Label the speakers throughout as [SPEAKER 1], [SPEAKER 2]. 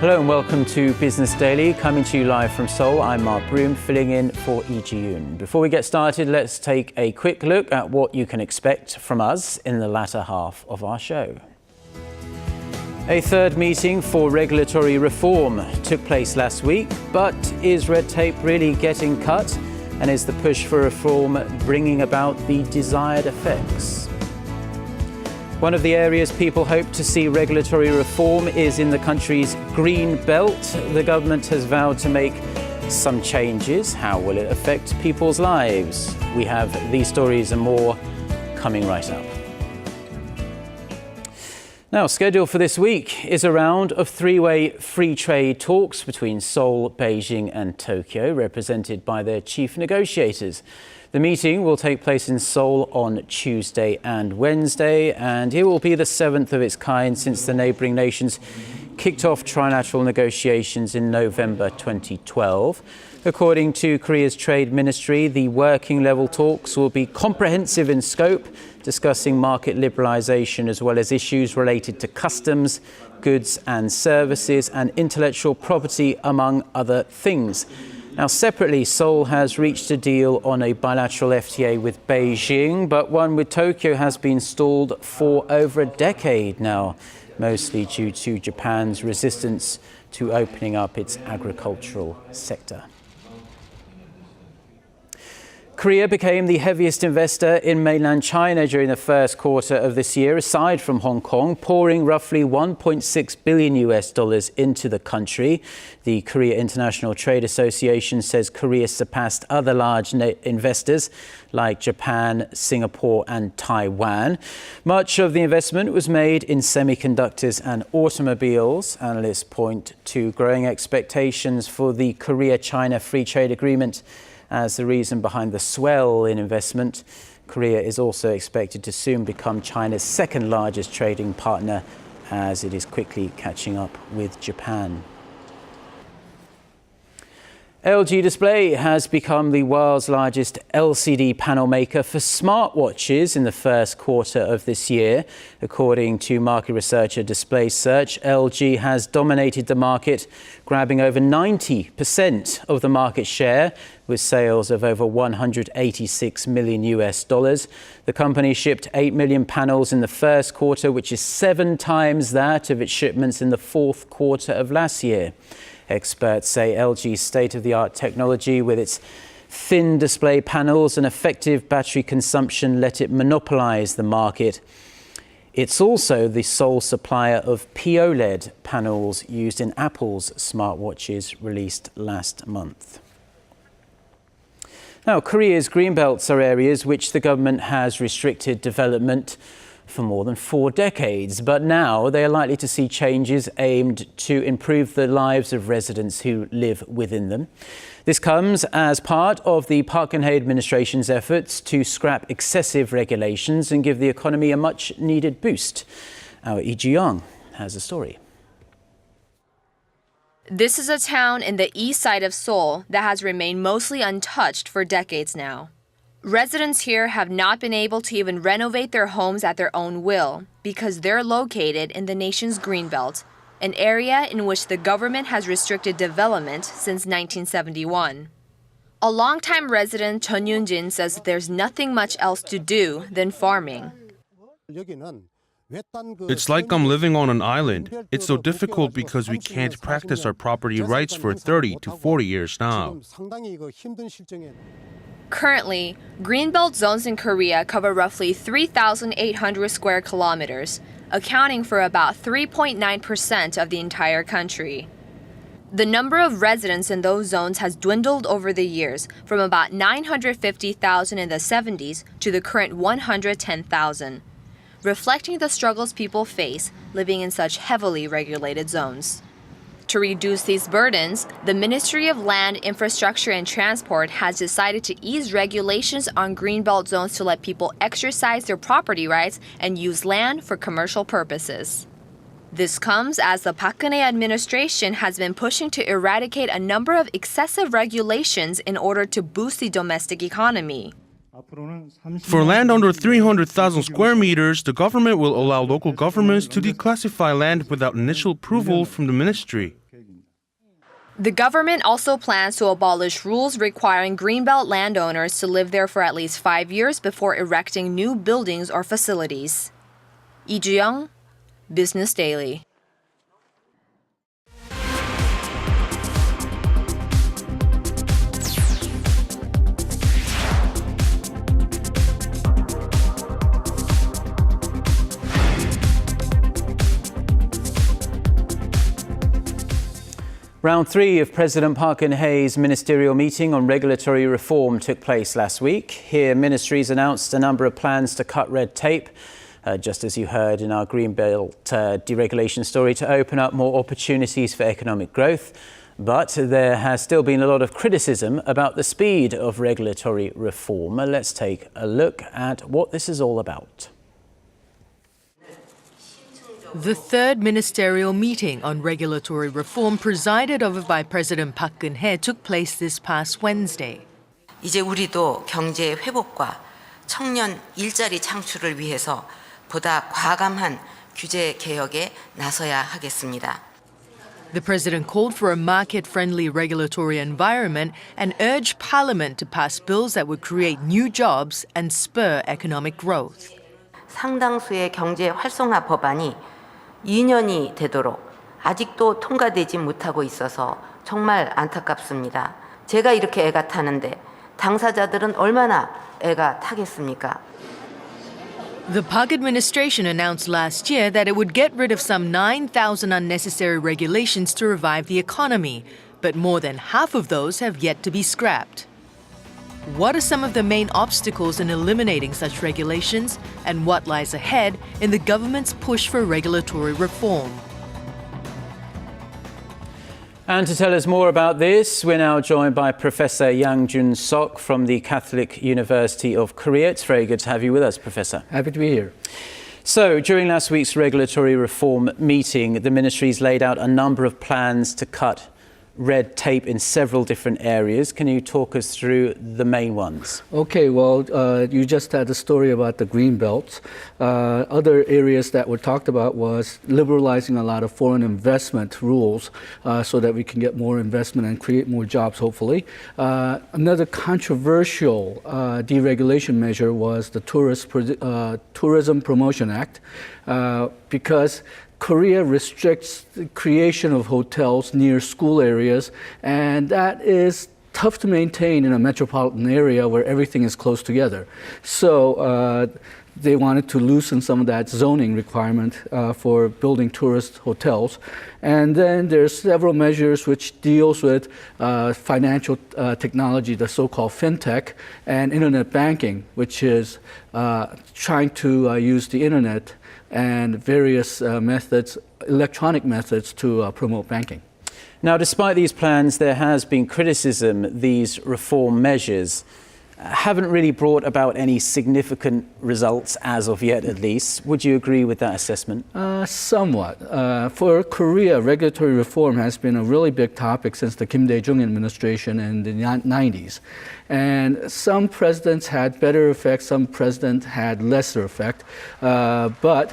[SPEAKER 1] Hello and welcome to Business Daily, coming to you live from Seoul. I'm Mark Broom, filling in for Lee Ji-yoon. Before we get started, let's take a quick look at what you can expect from us in the latter half of our show. A third meeting for regulatory reform took place last week, but is red tape really getting cut? And is the push for reform bringing about the desired effects? One of the areas people hope to see regulatory reform is in the country's Greenbelt. The government has vowed to make some changes. How will it affect people's lives? We have these stories and more coming right up. Now, scheduled for this week is a round of three-way free trade talks between Seoul, Beijing and Tokyo, represented by their chief negotiators. The meeting will take place in Seoul on Tuesday and Wednesday, and it will be the seventh of its kind since the neighbouring nations kicked off trilateral negotiations in November 2012. According to Korea's Trade Ministry, the working level talks will be comprehensive in scope, discussing market liberalisation as well as issues related to customs, goods and services and intellectual property, among other things. Now, separately, Seoul has reached a deal on a bilateral FTA with Beijing, but one with Tokyo has been stalled for over a decade now, mostly due to Japan's resistance to opening up its agricultural sector. Korea became the heaviest investor in mainland China during the first quarter of this year, aside from Hong Kong, pouring roughly $1.6 billion into the country. The Korea International Trade Association says Korea surpassed other large investors like Japan, Singapore and Taiwan. Much of the investment was made in semiconductors and automobiles. Analysts point to growing expectations for the Korea-China Free Trade Agreement as the reason behind the swell in investment. Korea is also expected to soon become China's second largest trading partner, as it is quickly catching up with Japan. LG Display has become the world's largest LCD panel maker for smartwatches in the first quarter of this year. According to market researcher Display Search, LG has dominated the market, grabbing over 90% of the market share with sales of over $186 million. The company shipped 8 million panels in the first quarter, which is 7 times that of its shipments in the fourth quarter of last year. Experts say LG's state-of-the-art technology with its thin display panels and effective battery consumption let it monopolize the market. It's also the sole supplier of POLED panels used in Apple's smartwatches released last month. Now, Korea's greenbelts are areas which the government has restricted development for more than 4 decades, but now they are likely to see changes aimed to improve the lives of residents who live within them. This comes as part of the Park Geun-hye administration's efforts to scrap excessive regulations and give the economy a much-needed boost. Our Jung has a story.
[SPEAKER 2] This is a town in the east side of Seoul that has remained mostly untouched for decades now. Residents here have not been able to even renovate their homes at their own will because they're located in the nation's Greenbelt, an area in which the government has restricted development since 1971. A longtime resident Chun Yoon-jin says there's nothing much else to do than farming.
[SPEAKER 3] It's like I'm living on an island. It's so difficult because we can't practice our property rights for 30 to 40 years now.
[SPEAKER 2] Currently, Greenbelt zones in Korea cover roughly 3,800 square kilometers, accounting for about 3.9% of the entire country. The number of residents in those zones has dwindled over the years, from about 950,000 in the 70s to the current 110,000, reflecting the struggles people face living in such heavily regulated zones. To reduce these burdens, the Ministry of Land, Infrastructure and Transport has decided to ease regulations on Greenbelt zones to let people exercise their property rights and use land for commercial purposes. This comes as the Park Geun-hye administration has been pushing to eradicate a number of excessive regulations in order to boost the domestic economy.
[SPEAKER 3] For land under 300,000 square meters, the government will allow local governments to declassify land without initial approval from the ministry.
[SPEAKER 2] The government also plans to abolish rules requiring Greenbelt landowners to live there for at least 5 years before erecting new buildings or facilities. Lee Ju-young, Business Daily.
[SPEAKER 1] Round 3 of President Park Geun-hye's ministerial meeting on regulatory reform took place last week. Here, ministries announced a number of plans to cut red tape, just as you heard in our Greenbelt Deregulation story, to open up more opportunities for economic growth. But there has still been a lot of criticism about the speed of regulatory reform. Let's take a look at what this is all about.
[SPEAKER 4] The third ministerial meeting on regulatory reform presided over by President Park Geun-hye took place this past Wednesday.
[SPEAKER 5] 이제 우리도 경제 회복과 청년 일자리 창출을 위해서 보다 과감한 규제 개혁에 나서야 하겠습니다.
[SPEAKER 4] The president called for a market-friendly regulatory environment and urged Parliament to pass bills that would create new jobs and spur economic growth.
[SPEAKER 5] 상당수의 경제 활성화 법안이 2년이 되도록 아직도 통과되지 못하고 있어서 정말 안타깝습니다. 제가 이렇게 애가 타는데 당사자들은 얼마나 애가 타겠습니까?
[SPEAKER 4] The Park administration announced last year that it would get rid of some 9,000 unnecessary regulations to revive the economy, but more than half of those have yet to be scrapped. What are some of the main obstacles in eliminating such regulations, and what lies ahead in the government's push for regulatory reform?
[SPEAKER 1] And to tell us more about this, we're now joined by Professor Joonsuk from the Catholic University of Korea. It's very good to have you with us, Professor.
[SPEAKER 6] Happy to be here.
[SPEAKER 1] So, during last week's regulatory reform meeting, the ministries laid out a number of plans to cut red tape in several different areas. Can you talk us through the main ones?
[SPEAKER 6] Okay, well, you just had a story about the Greenbelt. Other areas that were talked about was liberalizing a lot of foreign investment rules so that we can get more investment and create more jobs, hopefully. Another controversial deregulation measure was the Tourism Promotion Act because Korea restricts the creation of hotels near school areas, and that is tough to maintain in a metropolitan area where everything is close together. So they wanted to loosen some of that zoning requirement for building tourist hotels. And then there's several measures which deals with financial technology, the so-called fintech, and internet banking, which is trying to use the internet and various methods, electronic methods to promote banking.
[SPEAKER 1] Now, despite these plans, there has been criticism these reform measures haven't really brought about any significant results as of yet, at least. Would you agree with that assessment?
[SPEAKER 6] Somewhat. For Korea, regulatory reform has been a really big topic since the Kim Dae-jung administration in the 90s. And some presidents had better effect, some presidents had lesser effect. But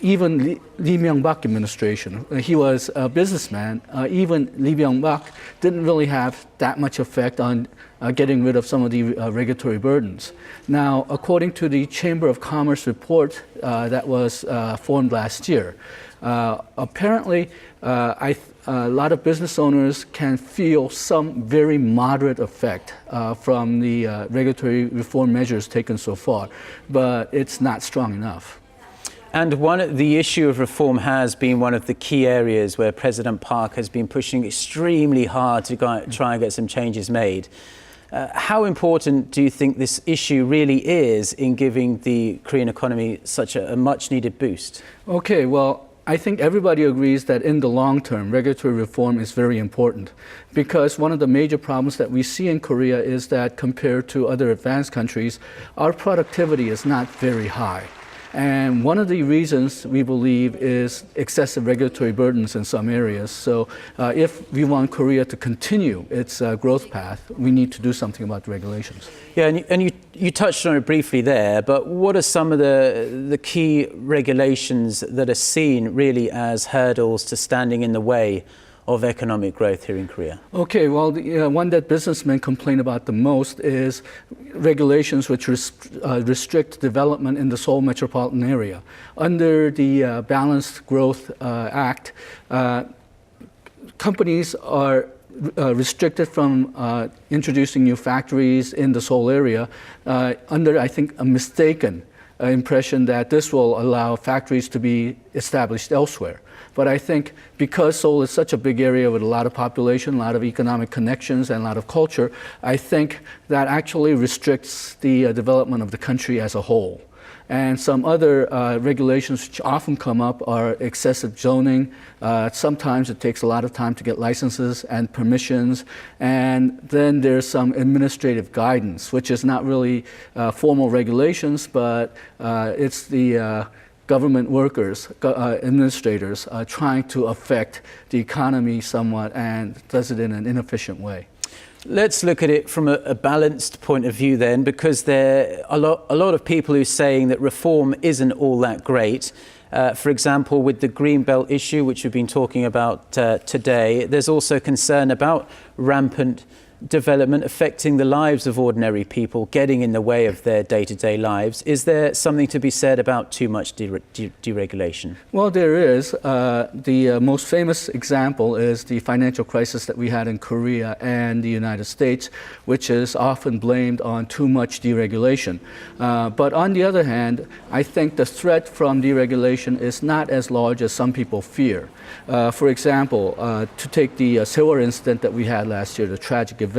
[SPEAKER 6] even Lee Myung-bak administration, he was a businessman, even Lee Myung-bak didn't really have that much effect on getting rid of some of the regulatory burdens. Now, according to the Chamber of Commerce report that was formed last year, apparently a lot of business owners can feel some very moderate effect from the regulatory reform measures taken so far, but it's not strong enough.
[SPEAKER 1] And the issue of reform has been one of the key areas where President Park has been pushing extremely hard to try and get some changes made. How important do you think this issue really is in giving the Korean economy such a much-needed boost?
[SPEAKER 6] Okay, well, I think everybody agrees that in the long term, regulatory reform is very important because one of the major problems that we see in Korea is that compared to other advanced countries, our productivity is not very high. And one of the reasons we believe is excessive regulatory burdens in some areas. So if we want Korea to continue its growth path, we need to do something about the regulations.
[SPEAKER 1] Yeah, and you touched on it briefly there, but what are some of the key regulations that are seen really as hurdles to standing in the way of economic growth here in Korea?
[SPEAKER 6] Okay, well, the one that businessmen complain about the most is regulations which restrict development in the Seoul metropolitan area. Under the Balanced Growth Act, companies are restricted from introducing new factories in the Seoul area under, I think, a mistaken impression that this will allow factories to be established elsewhere. But I think because Seoul is such a big area with a lot of population, a lot of economic connections, and a lot of culture, I think that actually restricts the development of the country as a whole. And some other regulations which often come up are excessive zoning. Sometimes it takes a lot of time to get licenses and permissions. And then there's some administrative guidance, which is not really formal regulations, but it's the government workers, administrators, trying to affect the economy somewhat and does it in an inefficient way.
[SPEAKER 1] Let's look at it from a balanced point of view then, because there are a lot of people who are saying that reform isn't all that great. For example, with the Greenbelt issue, which we've been talking about today, there's also concern about rampant development affecting the lives of ordinary people, getting in the way of their day-to-day lives. Is there something to be said about too much deregulation?
[SPEAKER 6] Well, there is. The most famous example is the financial crisis that we had in Korea and the United States, which is often blamed on too much deregulation. But on the other hand, I think the threat from deregulation is not as large as some people fear. For example, to take the Sewol incident that we had last year, the tragic event,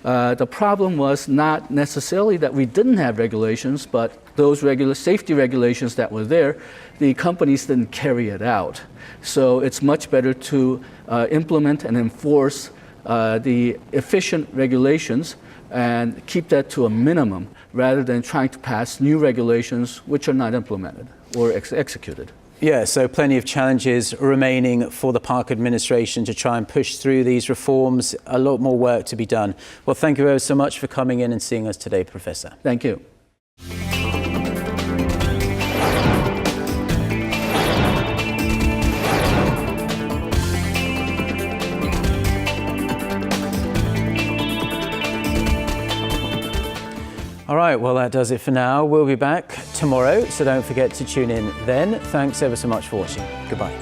[SPEAKER 6] the problem was not necessarily that we didn't have regulations, but those safety regulations that were there, the companies didn't carry it out. So it's much better to implement and enforce the efficient regulations and keep that to a minimum rather than trying to pass new regulations which are not implemented or executed.
[SPEAKER 1] Yeah, so plenty of challenges remaining for the Park administration to try and push through these reforms. A lot more work to be done. Well, thank you ever so much for coming in and seeing us today, Professor.
[SPEAKER 6] Thank you.
[SPEAKER 1] All right, well, that does it for now. We'll be back tomorrow, so don't forget to tune in then. Thanks ever so much for watching. Goodbye.